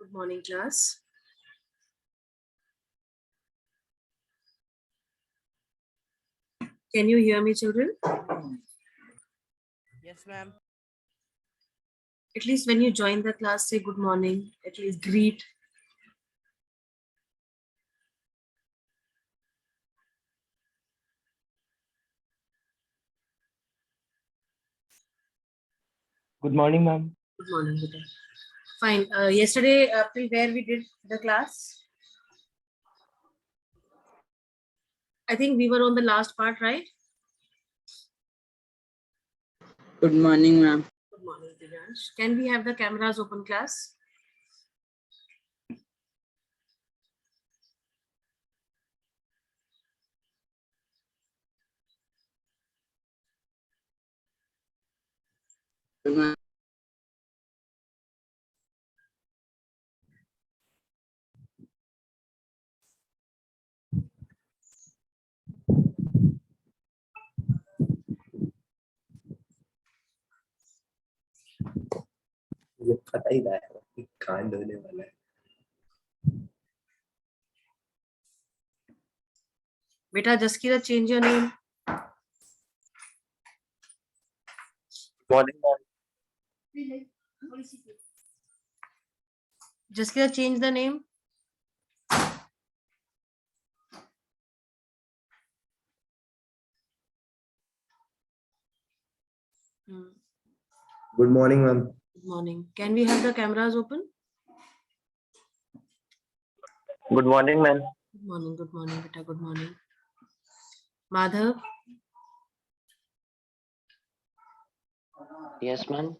Good morning, class. Can you hear me, children? Yes, ma'am. At least when you join the class, say good morning. At least greet. Good morning, ma'am. Good morning, Buddha. Fine. Yesterday, till where we did the class? I think we were on the last part, right? Good morning, ma'am. Good morning, Divyansh. Can we have the cameras open, class? Good morning. मुझे पता ही था कि कांड होने वाला है. Beta, Jaskira, change your name. Morning, ma'am. Jaskira, change the name. Good morning, ma'am. Good morning. Can we have the cameras open? Good morning, ma'am. Good morning, Beta. Good morning. Madhav, Yes, ma'am.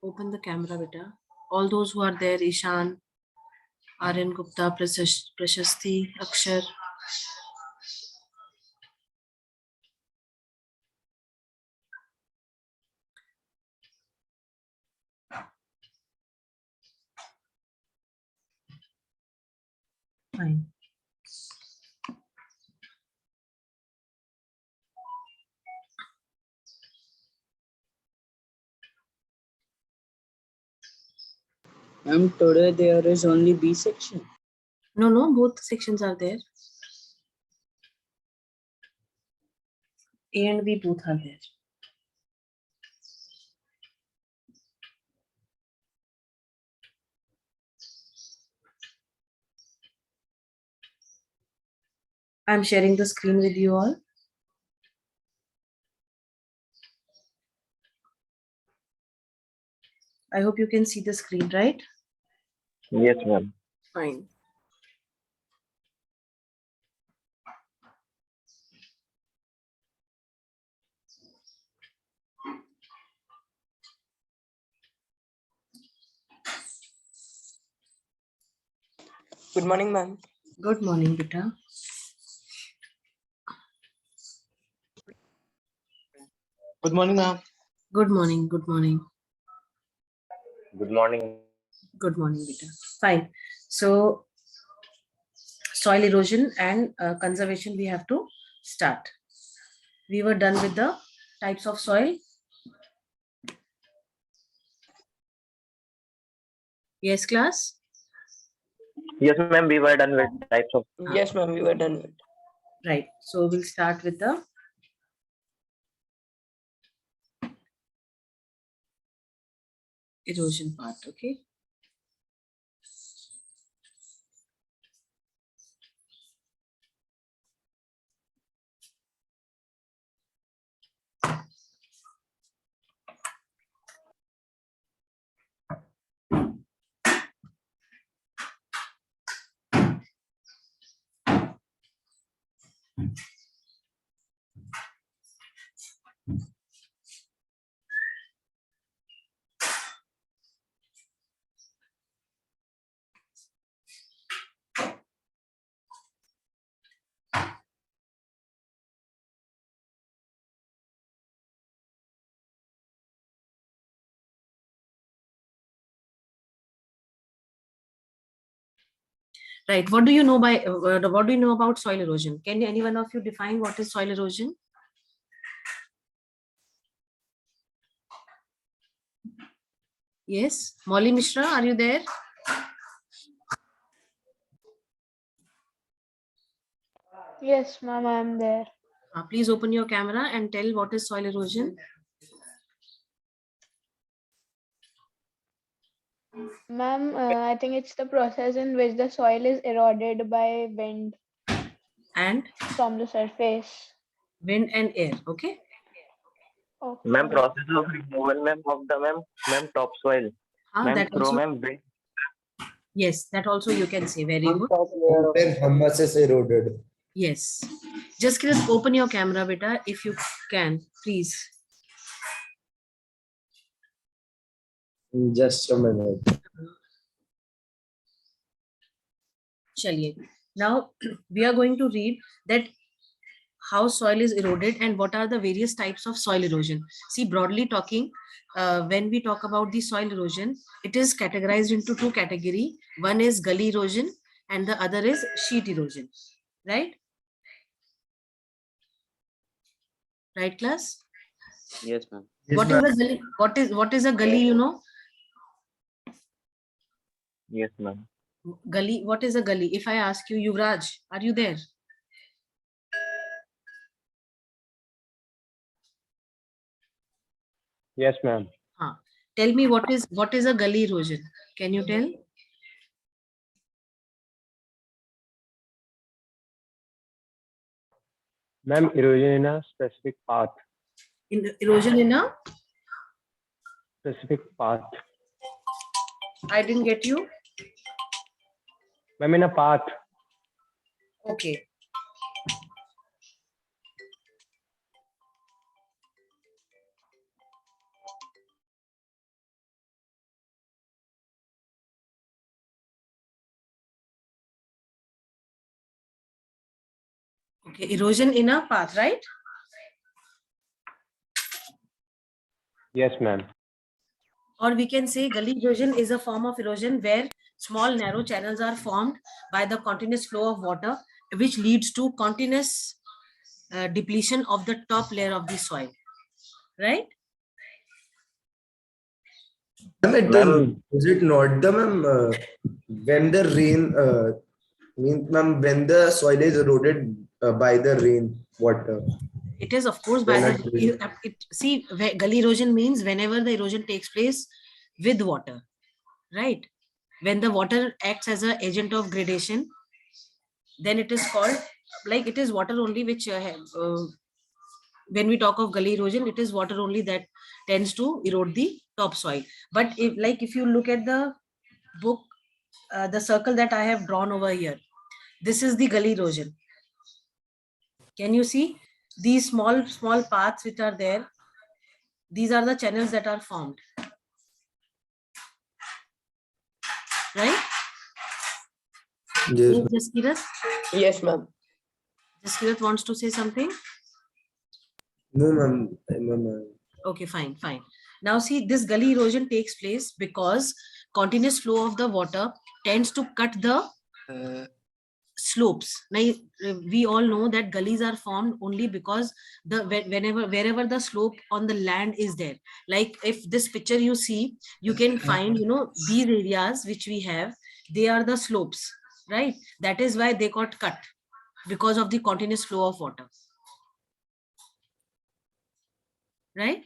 open the camera, Beta. All those who are there, Ishan, Aryan Gupta, Prashasti, Akshar. Fine. Ma'am, today there is only B section. No, both sections are there. A and B both are there. I'm sharing the screen with you all. I hope you can see the screen, right? Yes, ma'am. Fine. Good morning, ma'am. Good morning, Beta. Good morning, ma'am. Good morning. Good morning. Good morning. Good morning, Beta. Fine. So, soil erosion and conservation, we have to start. We were done with the types of soil. Yes, class? Yes, ma'am. We were done with types of. Yes, ma'am. We were done with. Right. So, we'll start with the erosion part, okay? Right. What do you know what do you know about soil erosion? Can any one of you define what is soil erosion? Yes. Molly Mishra, are you there? Yes, ma'am, I am there. Please open your camera and tell what is soil erosion. Ma'am, I think it's the process in which the soil is eroded by wind And from the surface. wind and air. Okay. Okay. Ma'am, process of removal, ma'am, of the ma'am topsoil. Ma'am, That through also, ma'am wind. yes, that also you can say. Very good. Outer humus is eroded. Yes. Just open your camera, beta, if you can, please. Just a minute. Chaliye. Now we are going to read that how soil is eroded and what are the various types of soil erosion. See, broadly talking, when we talk about the soil erosion, it is categorized into two categories. One is gully erosion and the other is sheet erosion. Right? Right, class? Yes, ma'am. What is a gully? What is a gully, you know? Yes, ma'am. Gully, what is a gully? If I ask you, Yuvraj, are you there? Yes, ma'am. Tell me what is a gully erosion? Can you tell? Ma'am, erosion in a specific path. Erosion in a? Specific path. I didn't get you. Ma'am, in a path. Okay. Okay, erosion in a path, right? Yes, ma'am. Or we can say gully erosion is a form of erosion where small narrow channels are formed by the continuous flow of water, which leads to continuous depletion of the top layer of the soil. Right? Ma'am, is it not the when the rain means ma'am when the soil is eroded by the rain water? It is, of course, by see, gully erosion means whenever the erosion takes place with water, right? When the water acts as an agent of gradation, then it is called, like, it is water only which when we talk of gully erosion, it is water only that tends to erode the topsoil. But if you look at the book, the circle that I have drawn over here, this is the gully erosion. Can you see these small paths which are there? These are the channels that are formed. Right? Yes. Jaskirat? Yes, ma'am. Jaskirat wants to say something? No, ma'am. Okay, fine. Now see, this gully erosion takes place because continuous flow of the water tends to cut the slopes. Now, we all know that gullies are formed only because wherever the slope on the land is there. Like if this picture you see, you can find, these areas which we have, they are the slopes, right? That is why they got cut, because of the continuous flow of water. Right?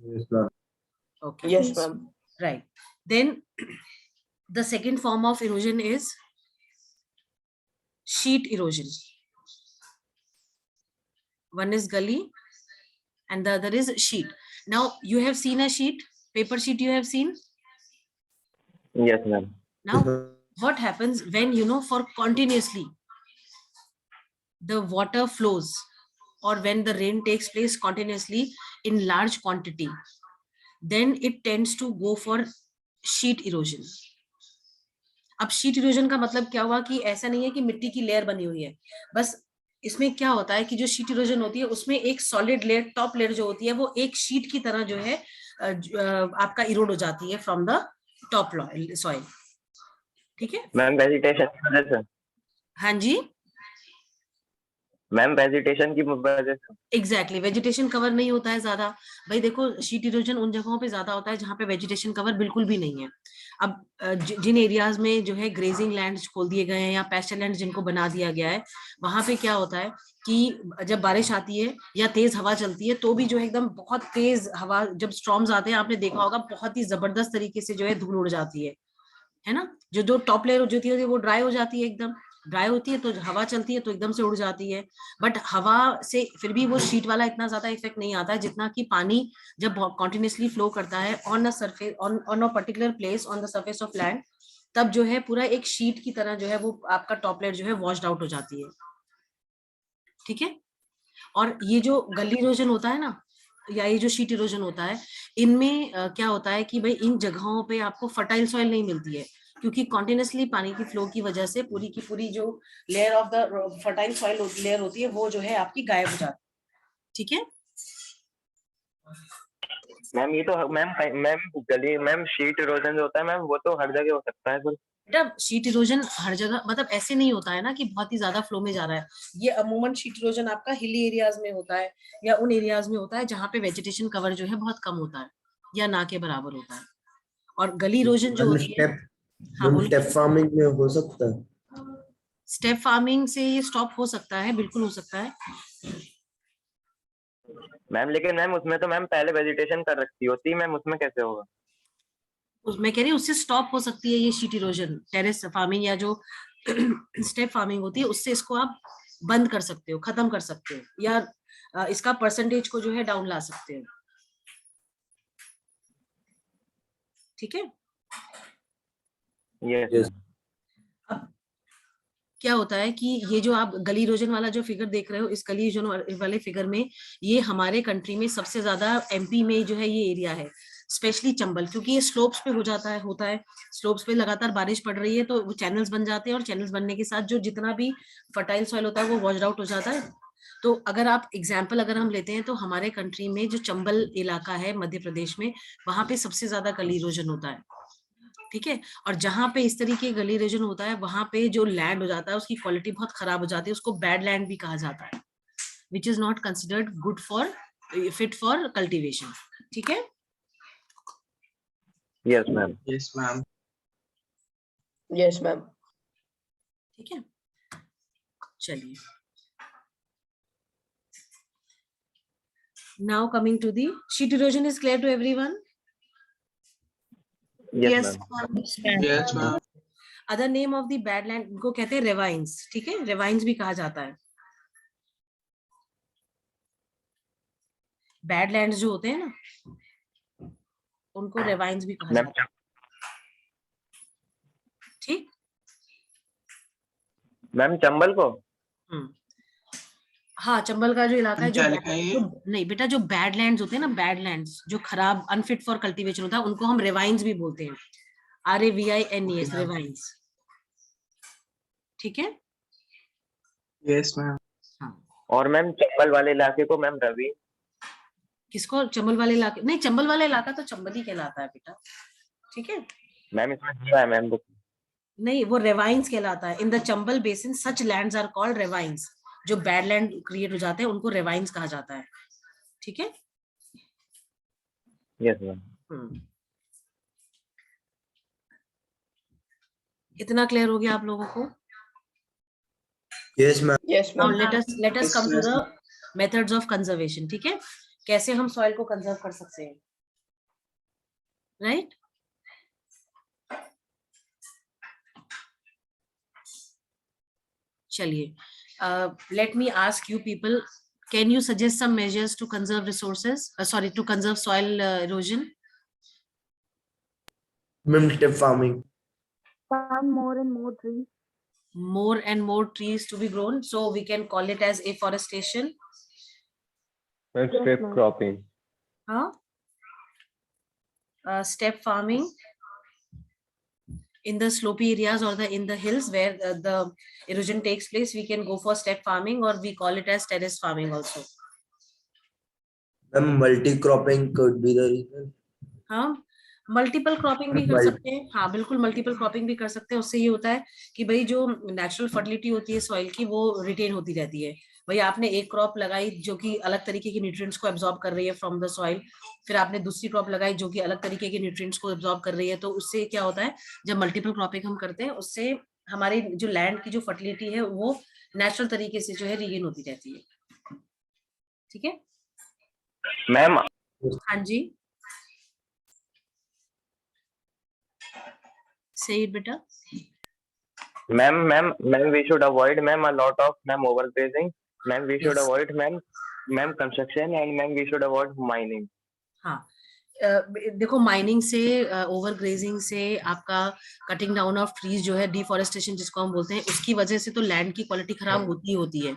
Yes, ma'am. Okay. Yes, ma'am. Right. Then the second form of erosion is sheet erosion. One is gully and the other is sheet. Now you have seen a sheet, paper sheet you have seen. Yes, ma'am. Now what happens when, for continuously the water flows, or when the rain takes place continuously in large quantity, then it tends to go for sheet erosion. अब sheet erosion का मतलब क्या हुआ कि ऐसा नहीं है कि मिट्टी की लेयर बनी हुई है, बस इसमें क्या होता है कि जो शीट इरोजन होती है उसमें एक सॉलिड लेयर, टॉप लेयर जो होती है वो एक शीट की तरह जो है आपका इरोड हो जाती है फ्रॉम द टॉप सॉइल. ठीक है मैम, वेजिटेशन. हाँ जी, मैम वेजिटेशन की वजह से। एग्जैक्टली वेजिटेशन कवर नहीं होता है ज्यादा। भाई देखो शीट इरोजन उन जगहों पे ज्यादा होता है जहाँ पे वेजिटेशन कवर बिल्कुल भी नहीं है। अब जिन एरियाज में जो है ग्रेजिंग लैंड्स खोल दिए गए हैं या पैस्चर लैंड जिनको बना दिया गया है, वहां पे क्या होता है कि जब बारिश आती है या तेज हवा चलती है तो भी जो है एकदम बहुत तेज हवा, जब स्टॉर्म्स आते हैं आपने देखा होगा बहुत ही जबरदस्त तरीके से जो है धूल उड़ जाती है ना। जो जो टॉप लेयर जो होती है वो ड्राई हो जाती है, एकदम ड्राई होती है तो हवा चलती है तो एकदम से उड़ जाती है। बट हवा से फिर भी वो शीट वाला इतना ज्यादा इफेक्ट नहीं आता है जितना कि पानी जब कॉन्टिन्यूसली फ्लो करता है on a surface on a particular place on the surface of land, तब जो है पूरा एक शीट की तरह जो है वो आपका टॉप लेयर जो है वॉश्ड आउट हो जाती है। ठीक है। और ये जो गली इरोजन होता है ना या ये जो शीट इरोजन होता है, इनमें क्या होता है कि भाई इन जगहों पे आपको फर्टाइल सॉइल नहीं मिलती है क्योंकि कॉन्टिन्यूसली पानी की फ्लो की वजह से पूरी की पूरी जो layer of the fertile soil layer होती है वो जो है आपकी गायब हो जाती है। ठीक है। मैम ये तो मैम गली मैम शीट इरोजन जो होता है मैम वो तो हर जगह हो सकता है फिर। बेटा शीट इरोजन हर जगह मतलब ऐसे नहीं होता है ना कि बहुत ही ज्यादा फ्लो में जा रहा है। ये अमूमन शीट इरोजन आपका हिली एरियाज में होता है या उन एरियाज में होता है जहाँ पे वेजिटेशन कवर जो है बहुत कम होता है या ना के बराबर होता है। और गली इरोजन जो होती है, हाँ बोलो। स्टेप फार्मिंग में हो सकता है। स्टेप फार्मिंग से ये स्टॉप हो सकता है, बिल्कुल हो सकता है। मैम लेकिन मैम उसमें तो मैम पहले वेजिटेशन कर रखी होती है मैम, उसमें कैसे होगा? मैं कह रही हूँ उससे स्टॉप हो सकती है ये शीट इरोजन। टेरेस फार्मिंग या जो स्टेप फार्मिंग होती है उससे इसको आप बंद कर सकते हो, खत्म कर सकते हो या इसका परसेंटेज को जो है डाउन ला सकते हो। ठीक है। यस। अब क्या होता है कि ये जो आप गली इरोजन वाला जो फिगर देख रहे हो, इस गली इरोजन वाले फिगर में ये हमारे कंट्री में सबसे ज्यादा एमपी में जो है ये एरिया है, स्पेशली चंबल, क्योंकि ये स्लोप्स पे हो जाता है होता है। स्लोप्स पे लगातार बारिश पड़ रही है तो वो चैनल्स बन जाते हैं और चैनल्स बनने के साथ जो जितना भी फर्टाइल सॉइल होता है वो वॉश्ड आउट हो जाता है। तो अगर आप एग्जाम्पल अगर हम लेते हैं तो हमारे कंट्री में जो चंबल इलाका है मध्य प्रदेश में, वहां पे सबसे ज्यादा गली इरोजन होता है। ठीक है। और जहां पे इस तरीके गली इरोजन होता है वहां पे जो लैंड हो जाता है उसकी क्वालिटी बहुत खराब हो जाती है, उसको बैड लैंड भी कहा जाता है, which is not considered good for fit for cultivation. ठीक है। Yes ma'am. Yes, ma'am. Yes, ma'am. ठीक है। चलिए, now coming to the sheet erosion is clear to everyone? Yes ma'am. Yes, ma'am. Other name of the bad land इनको कहते हैं ravines. ठीक है, रेवाइंस भी कहा जाता है। बैड लैंड्स जो होते हैं ना उनको रेवाइंस भी कहा मैम जाता है। ठीक। मैम चंबल को। हाँ, चंबल का जो इलाका है क्या लिखा है ये? जो नहीं बेटा, जो बैड लैंड्स होते हैं ना, बैड लैंड्स जो खराब अनफिट फॉर कल्टीवेशन होता है उनको हम रेवाइंस भी बोलते हैं। RAVINES, Okay, ma'am. रेवाइंस। ठीक है। Yes, ma'am. हाँ, और मैम चंबल वाले इलाके को मैम रवि। किसको? चंबल वाले इलाके? नहीं, चंबल वाला इलाका तो चंबल ही कहलाता है बेटा। ठीक है। मैम इसमें दिया है मैम बुक। नहीं, वो रेवाइंस कहलाता है। In the Chambal basin such lands are called ravines. जो बैड लैंड क्रिएट हो जाते हैं उनको रेवाइंस कहा जाता है। ठीक है। Yes ma'am. इतना क्लियर हो गया आप लोगों को? Yes, ma'am. Yes, Now ma'am. let us Yes, come to yes, the methods of conservation. ठीक है, कैसे हम सॉइल को कंजर्व कर सकते हैं, राइट? चलिए, let me ask you people, can you suggest some measures to conserve resources, sorry, to conserve soil erosion? Ma'am, step farming. Plant more and more trees. More and more trees to be grown, so we can call it as afforestation. Ma'am Yes, strip ma'am. Cropping. Huh? Step farming in the slopey areas or in the hills where the erosion takes place, we can go for step farming, or we call it as terrace farming also. Ma'am, multi-cropping could be the reason. Huh? Multiple cropping भी कर Right. सकते हैं, हाँ बिल्कुल multiple cropping भी कर सकते हैं। उससे ये होता है कि भाई जो नेचुरल फर्टिलिटी होती है सॉइल की वो रिटेन होती रहती है। भाई आपने एक क्रॉप लगाई जो कि अलग तरीके के न्यूट्रिएंट्स को एब्जॉर्ब कर रही है फ्रॉम द सॉइल, फिर आपने दूसरी क्रॉप लगाई जो कि अलग तरीके के न्यूट्रिएंट्स को एब्जॉर्ब कर रही है, तो उससे क्या होता है जब मल्टीपल क्रॉपिंग हम करते हैं उससे हमारी जो लैंड की जो फर्टिलिटी है वो नेचुरल तरीके से जो है रीगेन होती रहती है। ठीक है मैम हाँ जी सही बेटा। Ma'am we should avoid ma'am a lot of ma'am overgrazing ma'am we should Yes. avoid ma'am construction and ma'am we should avoid mining। हाँ देखो माइनिंग से ओवर ग्रेजिंग से आपका कटिंग डाउन ऑफ ट्रीज जो है डिफॉरेस्टेशन जिसको हम बोलते हैं उसकी वजह से तो लैंड की क्वालिटी खराब होती है।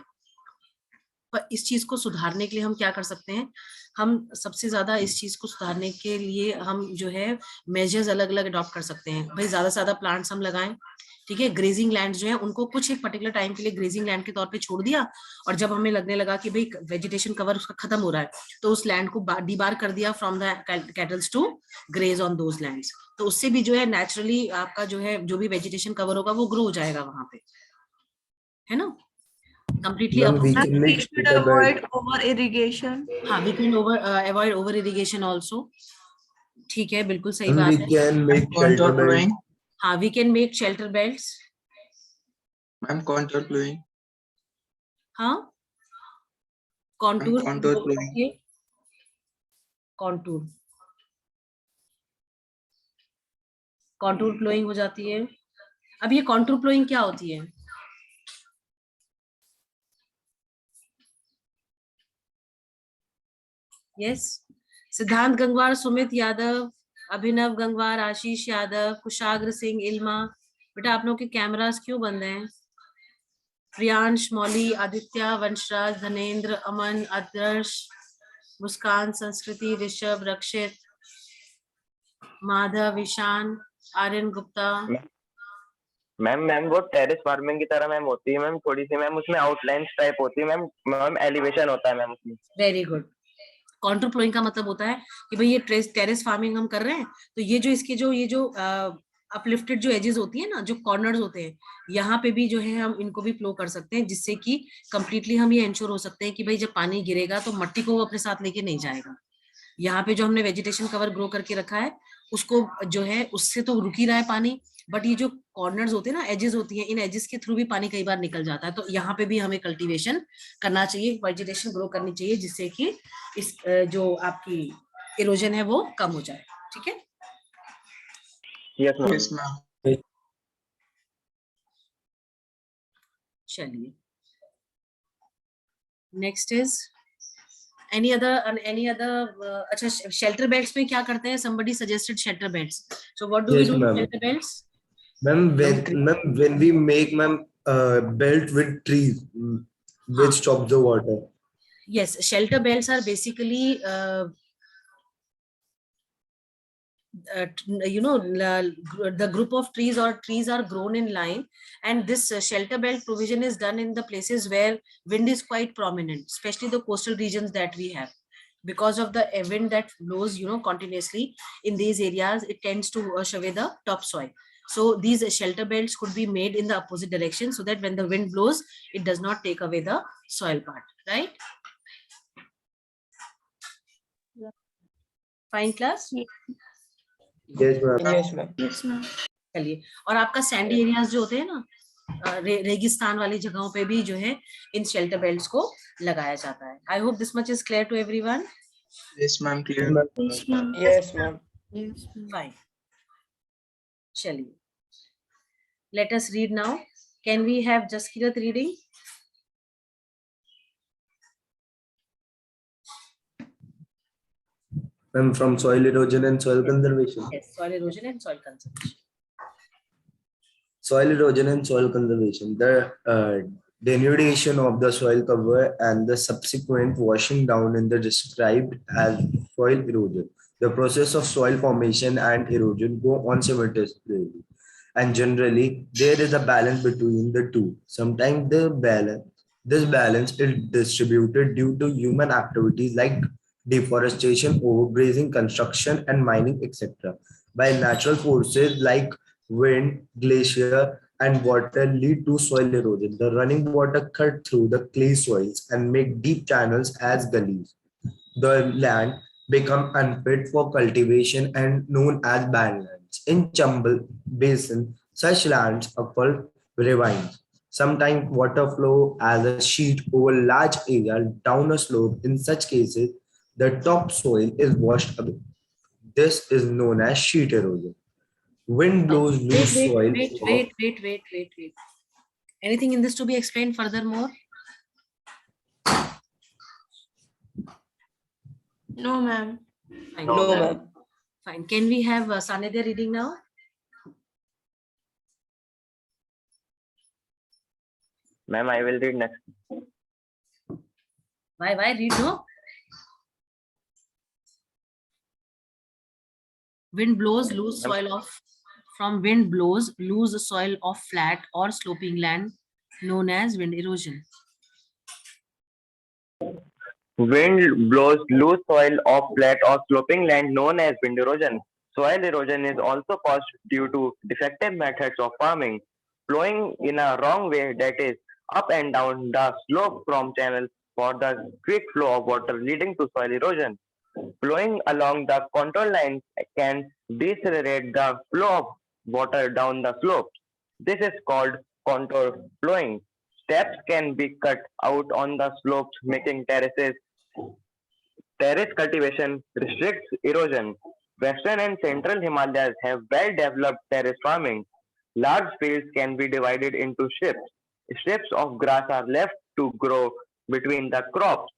पर इस चीज को सुधारने के लिए हम क्या कर सकते हैं, हम सबसे ज्यादा इस चीज को सुधारने के लिए हम जो है मेजर्स अलग अलग अडॉप्ट कर सकते हैं। भाई ज्यादा से ज्यादा प्लांट्स हम लगाएं, ठीक है। ग्रेजिंग लैंड जो है उनको कुछ एक पर्टिकुलर टाइम के लिए ग्रेजिंग लैंड के तौर पे छोड़ दिया, और जब हमें लगने लगा कि भाई वेजिटेशन कवर उसका खत्म हो रहा है तो उस लैंड को डीबार कर दिया from the cattles to graze on those lands. तो उससे भी जो है नेचुरली आपका जो है जो भी वेजिटेशन कवर होगा वो ग्रो हो जाएगा वहां पे, है ना। completely Ma'am, we opposite. can We make should shelter avoid bed. over irrigation. हाँ we can avoid over irrigation also। ठीक है बिल्कुल सही And बात we है। can make shelter bed. हाँ we can make shelter belts। Ma'am contour plowing। हाँ contour contour plowing। contour contour plowing हो जाती है। अब ये contour plowing क्या होती है? यस सिद्धांत गंगवार, सुमित यादव, अभिनव गंगवार, आशीष यादव, कुशाग्र सिंह, इल्मा। बेटा आप लोगों के कैमरास क्यों बंद हैं? प्रियांश, मौली, आदित्य, वंशराज, धनेन्द्र, अमन, आदर्श, मुस्कान, संस्कृति, ऋषभ, रक्षित, माधव, ईशान, आर्यन गुप्ता। मैम वो टेरेस फार्मिंग की तरह मैम होती है मैम, थोड़ी सी मैम उसमें आउटलाइंस टाइप होती है मैम एलिवेशन होता है मैम उसमें। Very good. कॉन्टूर प्लोइंग का मतलब होता है कि भाई ये टेरेस फार्मिंग हम कर रहे हैं तो ये जो इसके जो ये जो अपलिफ्टेड जो एजेस होती है ना, जो कॉर्नर्स होते हैं, यहाँ पे भी जो है हम इनको भी प्लो कर सकते हैं, जिससे कि कंप्लीटली हम ये इंश्योर हो सकते हैं कि भाई जब पानी गिरेगा तो मट्टी को वो अपने साथ लेके नहीं जाएगा। यहाँ पे जो हमने वेजिटेशन कवर ग्रो करके रखा है उसको जो है उससे तो रुक ही रहा है पानी, बट ये जो कॉर्नर्स होते हैं ना, एजेस होती हैं, इन एजेस के थ्रू भी पानी कई बार निकल जाता है। तो यहाँ पे भी हमें कल्टीवेशन करना चाहिए, वेजिटेशन ग्रो करनी चाहिए, जिससे कि इस जो आपकी इरोजन है वो कम हो जाए। ठीक है यस मैम। चलिए नेक्स्ट इज any other अच्छा शेल्टर बेल्ट्स में क्या करते हैं? somebody suggested shelter beds, so what do we Yes, do with ma'am. shelter belts? Ma'am, when we make belt with trees, which stops the water. Yes, shelter belts are basically the group of trees or trees are grown in line, and this shelter belt provision is done in the places where wind is quite prominent, especially the coastal regions that we have. Because of the wind that blows continuously in these areas, it tends to wash away the topsoil. So these shelter belts could be made in the opposite direction, so that when the wind blows it does not take away the soil part, right? Fine class? Yes, ma'am. Yes, ma'am. Yes, ma'am. चलिए, और आपका Sandy areas जो होते हैं ना, रेगिस्तान वाली जगहों पे भी जो है इन शेल्टर बेल्ट्स को लगाया जाता है। I hope this much is clear to everyone. Yes, ma'am. Clear. Yes, ma'am. Yes, ma'am. Yes, ma'am. Fine, चलिए let us read now. Can we have Jaskirat reading? Ma'am, from soil erosion and soil conservation. Yes, soil erosion and soil conservation. Soil erosion and soil conservation. The denudation of the soil cover and the subsequent washing down in the described as soil erosion. The process of soil formation and erosion go on simultaneously, and generally there is a balance between the two. Sometimes this balance is distributed due to human activities like deforestation, overgrazing, construction, and mining, etc. by natural forces like wind, glacier, and water lead to soil erosion. The running water cut through the clay soils and make deep channels as gullies. The land become unfit for cultivation and known as badlands. In Chambal Basin, such lands are called ravines. Sometimes water flow as a sheet over large area down a slope. In such cases, the topsoil is washed away. This is known as sheet erosion. Wind blows Wait, loose wait, soil. wait. Anything in this to be explained furthermore? No, ma'am. Fine. No, ma'am. Fine. Can we have Sanidhya reading now? Ma'am, I will read next. Why read no? Wind blows loose soil off. From wind blows loose soil of flat or sloping land known as wind erosion. Wind blows loose soil off flat or sloping land known as wind erosion. Soil erosion is also caused due to defective methods of farming, flowing in a wrong way, that is, up and down the slope from channels for the quick flow of water leading to soil erosion. Flowing along the contour lines can decelerate the flow of water down the slope. This is called contour flowing. Steps can be cut out on the slopes, making terraces. Terrace cultivation restricts erosion. Western and central Himalayas have well-developed terrace farming. Large fields can be divided into strips. Strips of grass are left to grow between the crops.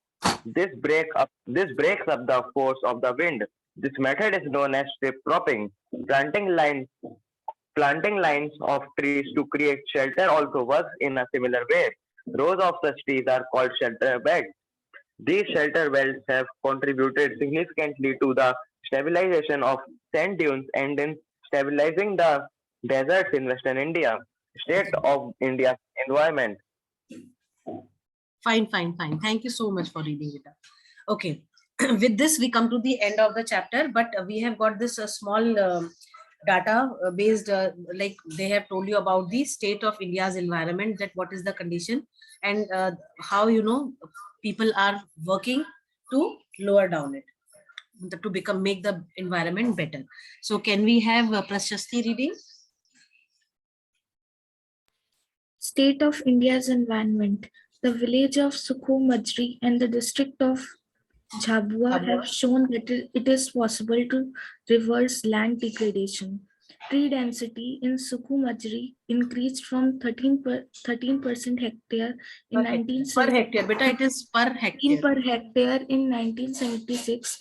This breaks up the force of the wind. This method is known as strip cropping. Planting lines of trees to create shelter also works in a similar way. Rows of such trees are called shelter beds. These shelter belts have contributed significantly to the stabilization of sand dunes and in stabilizing the deserts in Western India. State of India's environment. Fine. Thank you so much for reading it up. Okay. With this, we come to the end of the chapter, but we have got this small data based, like they have told you about the state of India's environment, that what is the condition and how, people are working to lower down it, to make the environment better. So can we have Prashasti reading? State of India's environment. The village of Sukhu Majri and the district of Jhabua have shown that it is possible to reverse land degradation. Tree density in Sukhu Majri increased from 13% hectare in 1970. Per hectare, beta, it is per hectare. Per hectare in 1976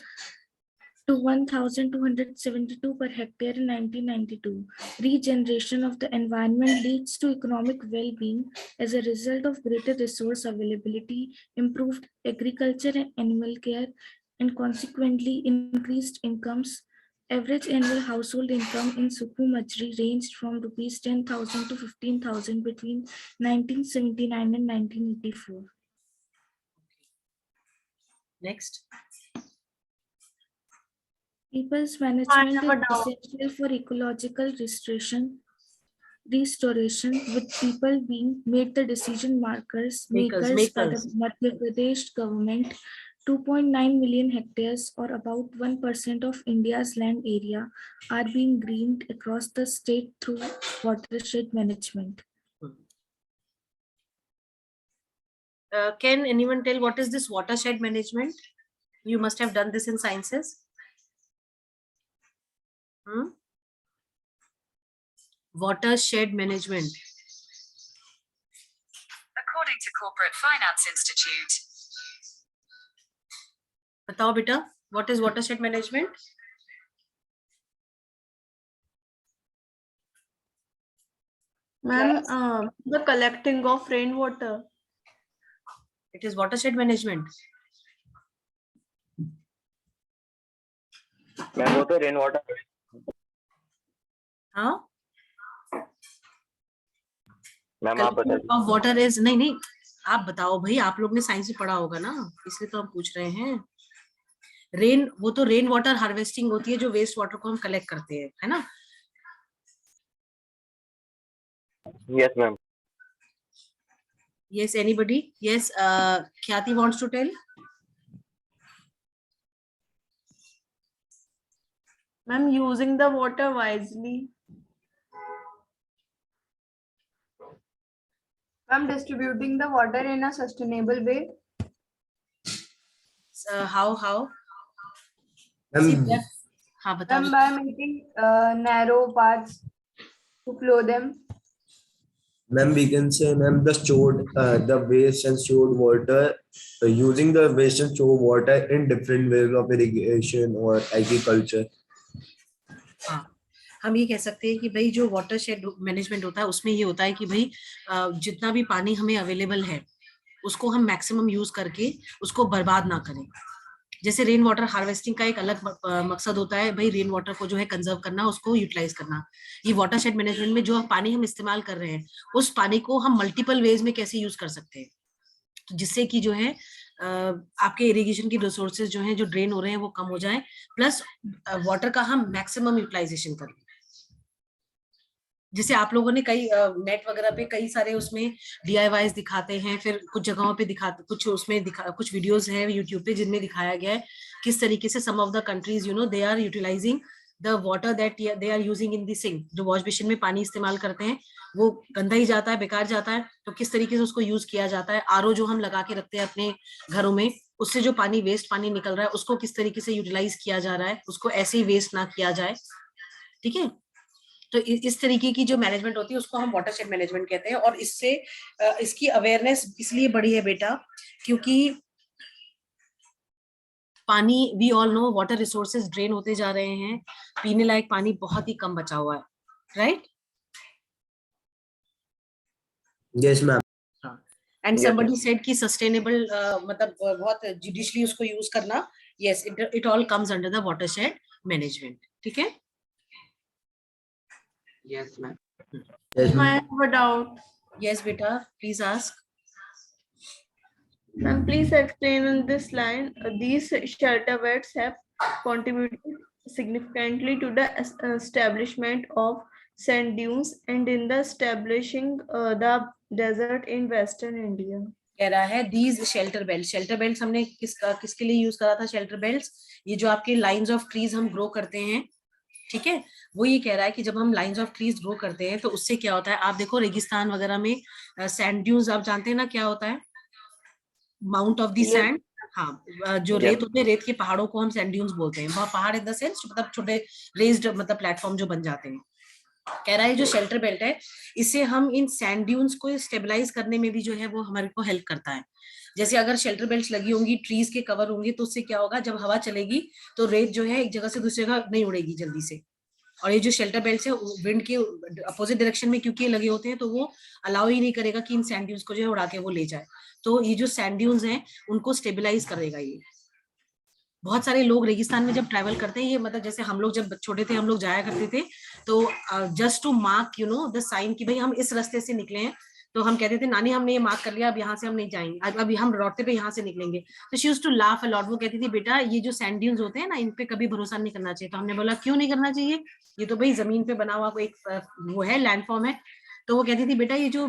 to 1,272 per hectare in 1992. Regeneration of the environment leads to economic well-being as a result of greater resource availability, improved agriculture and animal care, and consequently increased incomes. Average annual household income in Sukhu Majri ranged from rupees 10,000 to 15,000 between 1979 and 1984. Next. People's management is essential for ecological restoration, with people being made the decision makers by the Madhya Pradesh government. 2.9 million hectares, or about 1% of India's land area, are being greened across the state through watershed management. Can anyone tell what is this watershed management? You must have done this in sciences. Watershed management. According to Corporate Finance Institute. Batao beta, what is watershed management? Ma'am, the collecting of rainwater. It is watershed management. Ma'am, वो तो rainwater. हाँ? Ma'am आप बताइए. Of water is नहीं आप बताओ भाई, आप लोग ने साइंस में पढ़ा होगा ना, इसलिए तो हम पूछ रहे हैं. रेन, वो तो रेन वाटर हार्वेस्टिंग होती है जो वेस्ट वाटर को हम कलेक्ट करते हैं, है ना? Yes, ma'am. Yes, anybody? Yes, Khyati wants to tell. Ma'am, using the water wisely. Ma'am, distributing the water in a sustainable way. How? See, Ma'am, हाँ बताओ. Ma'am, by making narrow paths to flow them. ma'am, we can say, ma'am, the waste and stored water, using the waste and stored water in different ways of irrigation or agriculture. हाँ, हम ये कह सकते हैं कि भाई जो water shade management होता है उसमें ये होता है कि भाई जितना भी पानी हमें अवेलेबल है उसको हम मैक्सिमम यूज करके उसको बर्बाद ना करें. जैसे रेन वाटर हार्वेस्टिंग का एक अलग मकसद होता है भाई रेन वाटर को जो है कंजर्व करना, उसको यूटिलाइज करना. ये वाटर शेड मैनेजमेंट में जो पानी हम इस्तेमाल कर रहे हैं उस पानी को हम मल्टीपल वेज में कैसे यूज कर सकते हैं, तो जिससे कि जो है आपके इरिगेशन की रिसोर्सेज जो हैं जो ड्रेन हो रहे हैं वो कम हो जाए, प्लस वाटर का हम मैक्सिमम यूटिलाइजेशन करें. जैसे आप लोगों ने कई नेट वगैरह पे कई सारे उसमें DIYs दिखाते हैं, फिर कुछ जगहों पे दिखाते, कुछ वीडियोस हैं यूट्यूब पे जिनमें दिखाया गया है किस तरीके से some of the countries they are utilising the water that they are using in the sink. जो वॉश बेसिन में पानी इस्तेमाल करते हैं वो गंदा ही जाता है, बेकार जाता है, तो किस तरीके से उसको यूज किया जाता है. RO जो हम लगा के रखते हैं अपने घरों में, उससे जो पानी वेस्ट पानी निकल रहा है उसको किस तरीके से यूटिलाइज किया जा रहा है, उसको ऐसे ही वेस्ट ना किया जाए. ठीक है, तो इस तरीके की जो मैनेजमेंट होती है उसको हम वाटर शेड मैनेजमेंट कहते हैं. और इससे इसकी अवेयरनेस इसलिए बढ़ी है बेटा क्योंकि पानी, we all know water resources drain होते जा रहे हैं, पीने लायक पानी बहुत ही कम बचा हुआ है, right? Yes, ma'am. And Yes, somebody said कि सस्टेनेबल मतलब बहुत जुडिशली उसको यूज करना. Yes, it all comes under the water shade management. ठीक है. Yes, ma'am. Yes, I ma'am. have a doubt. Yes, beta, please ask. Ma'am, please explain in this line. These shelter beds have contributed significantly to the establishment of sand dunes and in the establishing the desert in Western India. कह रहा है these shelter belt हमने किसके लिए use करा था shelter belts? ये जो आपके लाइंस ऑफ ट्रीज हम ग्रो करते हैं, ठीक है, वो ये कह रहा है कि जब हम लाइंस ऑफ ट्रीज ग्रो करते हैं तो उससे क्या होता है, आप देखो रेगिस्तान वगैरह में सैंड ड्यून्स आप जानते हैं ना क्या होता है, माउंट ऑफ द सैंड. हाँ, जो रेत होते हैं, रेत के पहाड़ों को हम सैंड ड्यून्स बोलते हैं. वहाँ पहाड़ इन द सेंस मतलब छोटे रेज्ड मतलब प्लेटफॉर्म जो बन जाते हैं. कह रहा है जो शेल्टर बेल्ट है इससे हम इन सैंड ड्यून्स को स्टेबलाइज करने में भी जो है वो हमारे को हेल्प करता है. जैसे अगर शेल्टर बेल्ट लगी होंगी, ट्रीज के कवर होंगे, तो उससे क्या होगा, जब हवा चलेगी तो रेत जो है एक जगह से दूसरी जगह नहीं उड़ेगी जल्दी से. और ये जो शेल्टर बेल्ट है विंड के अपोजिट डायरेक्शन में क्योंकि लगे होते हैं तो वो अलाउ ही नहीं करेगा कि इन सैंड ड्यून्स को जो है उड़ा के वो ले जाए. तो ये जो सैंड ड्यून्स हैं उनको स्टेबलाइज करेगा ये. बहुत सारे लोग रेगिस्तान में जब ट्रैवल करते हैं, ये मतलब जैसे हम लोग जब छोटे थे हम लोग जाया करते थे तो just to mark the sign कि भाई हम इस रास्ते से निकले हैं, तो हम कहते थे नानी हमने ये मार्क कर लिया, अब यहाँ से हम नहीं जाएंगे, अब हम लौटते पे यहाँ से निकलेंगे. तो she used to laugh a lot. वो कहती थी बेटा ये जो सैंड ड्यून्स होते हैं ना इन पे कभी भरोसा नहीं करना चाहिए. तो हमने बोला क्यों नहीं करना चाहिए, ये तो भाई जमीन पे बना हुआ एक वो है, लैंडफॉर्म है. तो वो कहती थी बेटा ये जो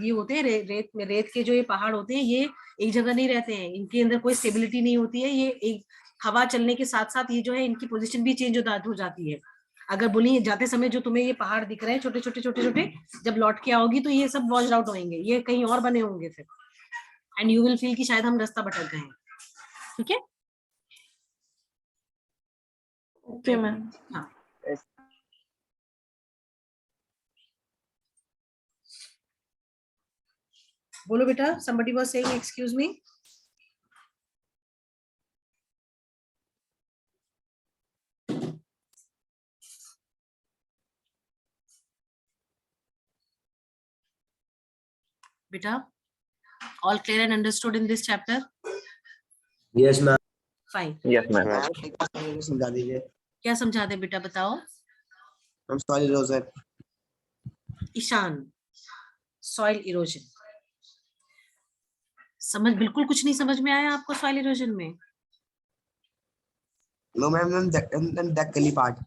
ये होते हैं रेत के जो ये पहाड़ होते हैं ये एक जगह नहीं रहते हैं, इनके अंदर कोई स्टेबिलिटी नहीं होती है, ये एक हवा चलने के साथ साथ ये जो है इनकी पोजीशन भी चेंज हो जाती है. अगर बोली जाते समय जो तुम्हें ये पहाड़ दिख रहे हैं छोटे छोटे, जब लौट के आओगी तो ये सब वॉश आउट होंगे, ये कहीं और बने होंगे फिर, एंड यू विल फील कि शायद हम रास्ता भटक गए हैं. ठीक है. Okay, ma'am. हाँ, बोलो बेटा. somebody was saying excuse me. बेटा, all clear and understood in this chapter? Yes, ma'am. Fine. Yes, ma'am. समझा दीजिए. क्या समझा दे बेटा, बताओ. Soil erosion. Ishan, soil erosion समझ बिल्कुल कुछ नहीं समझ में आया आपको सॉइल इरोजन में? No, ma'am, the gully part.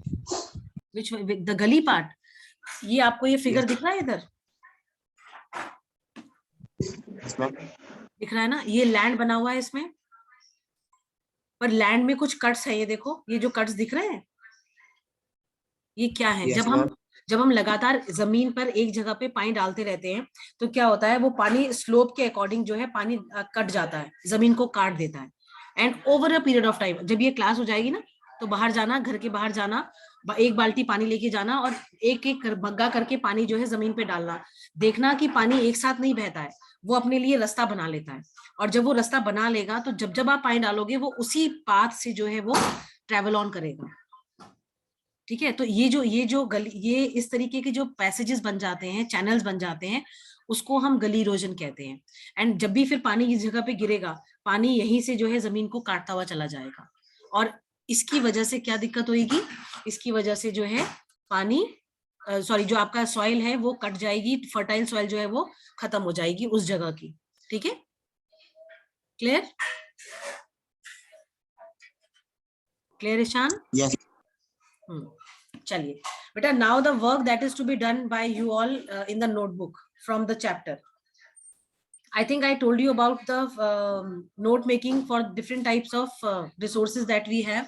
Which one? The gully part. ये आपको ये फिगर दिख रहा है इधर? Yes, ma'am. दिख रहा है ना? ये लैंड बना हुआ है इसमें, पर लैंड में कुछ कट्स है, ये देखो, ये जो कट्स दिख रहे हैं, ये क्या है? Yes, जब हम लगातार जमीन पर एक जगह पे पानी डालते रहते हैं तो क्या होता है, वो पानी स्लोप के अकॉर्डिंग जो है पानी कट जाता है, जमीन को काट देता है। And over a period of time, जब ये क्लास हो जाएगी ना, तो बाहर जाना, घर के बाहर जाना, एक बाल्टी पानी लेके जाना और एक एक बग्गा करके पानी जो है जमीन पे डालना। देखना कि पानी एक साथ नहीं बहता है, वो अपने लिए रास्ता बना लेता है। और जब वो रास्ता बना लेगा तो जब जब आप पानी डालोगे वो उसी पाथ से जो है वो ट्रेवल ऑन करेगा। ठीक है, तो ये जो गली, ये इस तरीके के जो पैसेजेस बन जाते हैं, चैनल्स बन जाते हैं, उसको हम गली इरोजन कहते हैं। एंड जब भी फिर पानी इस जगह पे गिरेगा, पानी यहीं से जो है जमीन को काटता हुआ चला जाएगा। और इसकी वजह से क्या दिक्कत होगी? इसकी वजह से जो है पानी, सॉरी, जो आपका सॉइल है वो कट जाएगी, फर्टाइल सॉइल जो है वो खत्म हो जाएगी उस जगह की। ठीक है, क्लियर? क्लियर ईशान? Yes. चलिए बेटा, now the work that is to be done by you all in the notebook from the chapter. I think I told you about the note making for different types of resources that we have.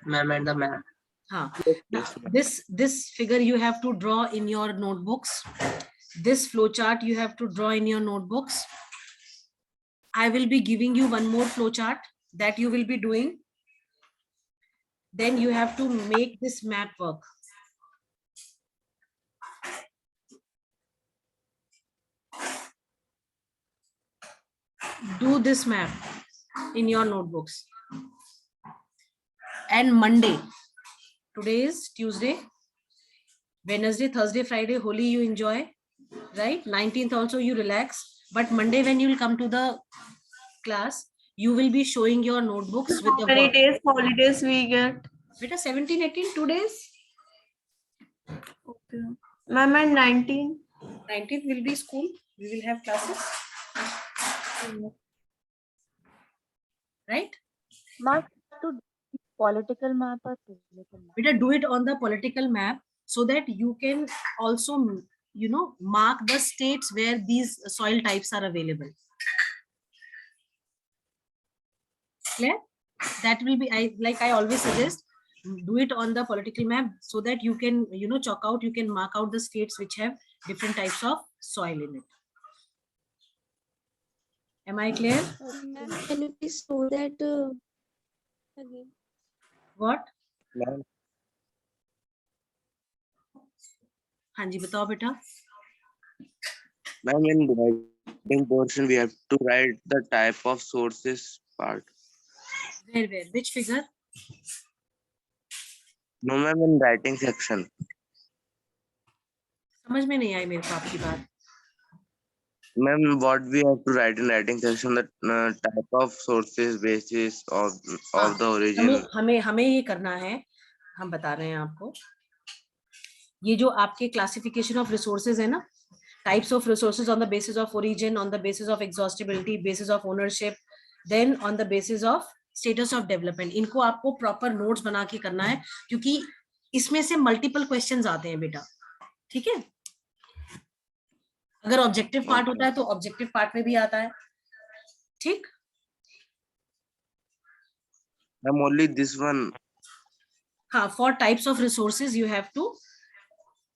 Ma'am, and the map. Now, this figure you have to draw in your notebooks. This flow chart you have to draw in your notebooks. I will be giving you one more flow chart that you will be doing. Then you have to make this map work. Do this map in your notebooks. And Monday, today is Tuesday, Wednesday, Thursday, Friday, Holi you enjoy, right? 19th also you relax. But Monday when you will come to the class, you will be showing your notebooks with the How many work. days holidays we get? Beta 17, 18, 2 days. Okay. Ma'am, and 19? 19th will be school. We will have classes. Right? Mark to political map or physical map? Beta do it on the political map so that you can also, you know, mark the states where these soil types are available. Clear? That will be, like I always suggest, do it on the political map so that you can, you know, chalk out, you can mark out the states which have different types of soil in it. Am I clear? Ma'am, can you please show that again? What? Ma'am. हाँ जी, बताओ बेटा. Ma'am, in writing portion, we have to write the type of sources part. Where? Which figure? No, ma'am, in writing section. समझ में नहीं आई मेरे को आपकी बात. Ma'am, what we have to write in writing section, the type of sources, basis of the origin. हमें ये करना है, हम बता रहे हैं आपको. ये जो आपके क्लासिफिकेशन ऑफ रिसोर्सेज है ना, types of resources on the basis of origin, on the basis of exhaustibility, basis of ownership, then on the basis of status of development, इनको आपको प्रॉपर नोट्स बना के करना है, क्योंकि इसमें से मल्टीपल क्वेश्चंस आते हैं बेटा. ठीक है, अगर ऑब्जेक्टिव पार्ट होता है तो ऑब्जेक्टिव पार्ट में भी आता है. ठीक, Ma'am, only this one. हाँ, for types of resources you have to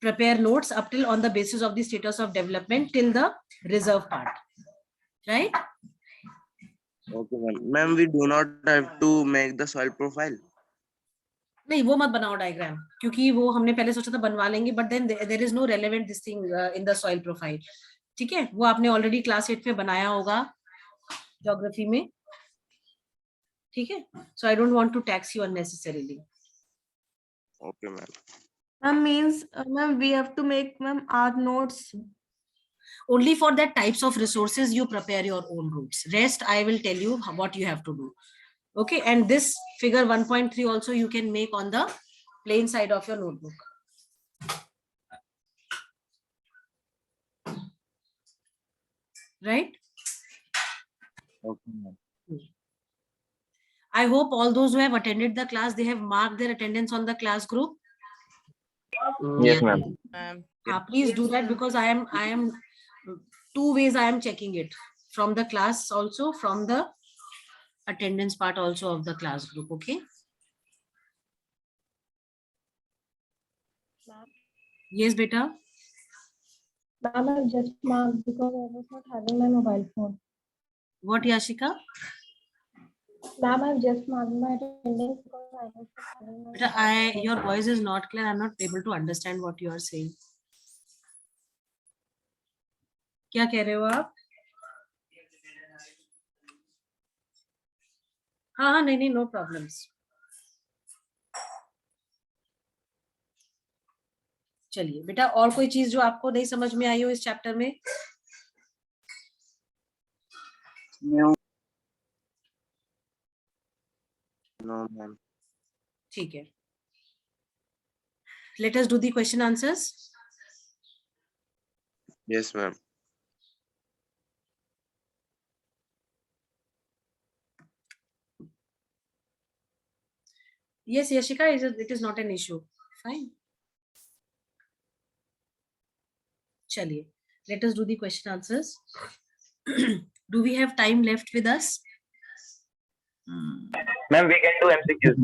prepare notes up till on the basis of the status of development till the reserve part, right? Okay, ma'am. Ma'am, we do not have to make the soil profile. नहीं, वो मत बनाओ diagram, क्योंकि वो हमने पहले सोचा था बनवा लेंगे, but then there is no relevant this thing in the soil profile. ठीक है, वो आपने ऑलरेडी क्लास 8 में बनाया होगा ज्योग्राफी में. ठीक है, so I don't want to tax you unnecessarily. Okay, ma'am. Ma'am, means, ma'am, we have to make, ma'am, our notes. Only for that types of resources you prepare your own routes. Rest I will tell you what you have to do. Okay, and this figure 1.3 also you can make on the plain side of your notebook. Right? Okay, ma'am. I hope all those who have attended the class, they have marked their attendance on the class group. Yes, ma'am. Please do that, because I am 2 ways I am checking it, from the class also, from the attendance part also of the class group. Okay. Yes, beta. Ma'am, I've just marked because I was not having my mobile phone. What, Yashika? Ma'am, I've just marked my attendance because I was not having my Beta, mobile phone. your voice is not clear. I'm not able to understand what you are saying. क्या कह रहे हो आप? हाँ, नहीं, no problems. चलिए बेटा, और कोई चीज जो आपको नहीं समझ में आई हो इस चैप्टर में? No, ma'am. ठीक है. Let us do the question answers. Yes, ma'am. Yes, Yashika, it is not an issue. Fine. Chaliye, let us do the question answers. Do we have time left with us? Ma'am, we can do MCQs.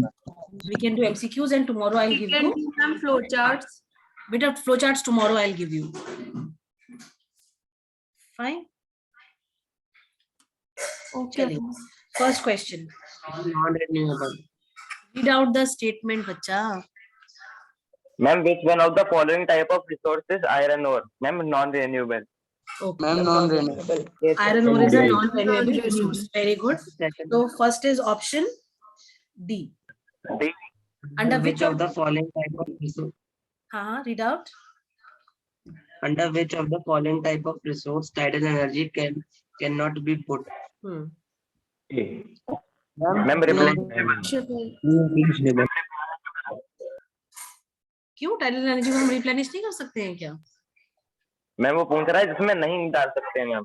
We can do MCQs, and tomorrow I'll give you. some flowcharts. Bit of flowcharts tomorrow I'll give you. Fine. Okay. Chaliye. First question. Non-renewable. Read out the statement, bacha. Ma'am, which one of the following type of resources iron ore? Ma'am, non-renewable. Okay. Ma'am, non-renewable. Yes, Iron ore is a Yes. non-renewable resource. Very good. So first is option D. D. Under which of the following type of resource? read out. Under which of the following type of resource tidal energy cannot be put? Ma'am, replenishable. क्यों tidal energy को हम replenish नहीं कर सकते हैं क्या? Ma'am वो पूछ रहा है जिसमें नहीं डाल सकते हैं मैम.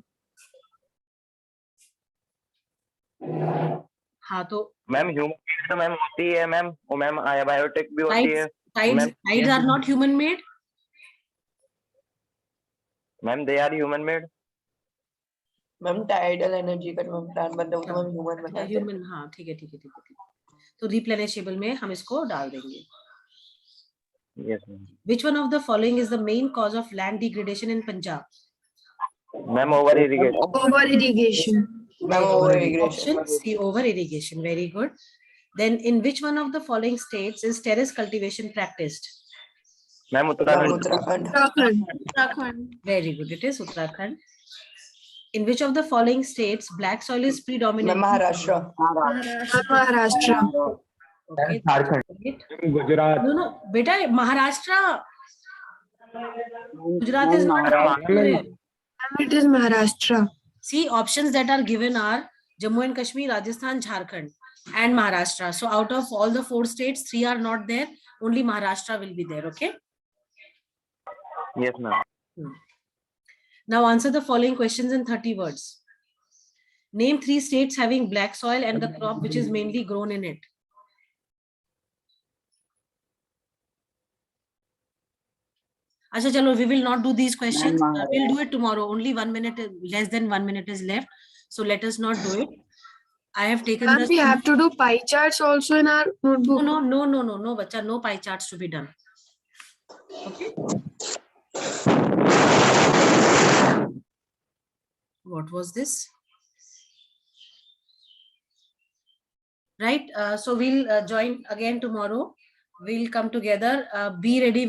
हाँ तो मैम ह्यूमन तो मैम होती है मैम, वो मैम बायोटिक भी होती है. tides are not human made. Ma'am they are human made. Ma'am tidal energy का जो प्लान बनता है उसमें ह्यूमन बनाते हैं. ह्यूमन, हाँ ठीक है. तो रिप्लेनिशेबल में हम इसको डाल देंगे. Yes, ma'am. Which one of the following is the main cause of land degradation in Punjab? Ma'am, over irrigation. Over irrigation. Ma'am, over irrigation. Option C, over irrigation. Very good. Then in which one of the following states is terrace cultivation practiced? Ma'am, Uttarakhand. Uttarakhand. Very good. It is Uttarakhand. In which of the following states black soil is predominant? Ma'am, Maharashtra. Maharashtra. Okay. Gujarat. No, beta, Maharashtra. Gujarat is not. It is Maharashtra. See, options that are given are Jammu and Kashmir, Rajasthan, Jharkhand, and Maharashtra. So out of all the 4 states, 3 are not there. Only Maharashtra will be there. Okay. Yes, ma'am. Now answer the following questions in 30 words. Name 3 states having black soil and the crop which is mainly grown in it. Acha, chalo, we will not do these questions. We'll do it tomorrow. Only 1 minute, less than 1 minute is left. So let us not do it. I have taken And we have to do pie charts also in our notebook. No, bacha, no pie charts to be done. Okay. What was this? Right. So we'll join again tomorrow. We'll come together. Be ready with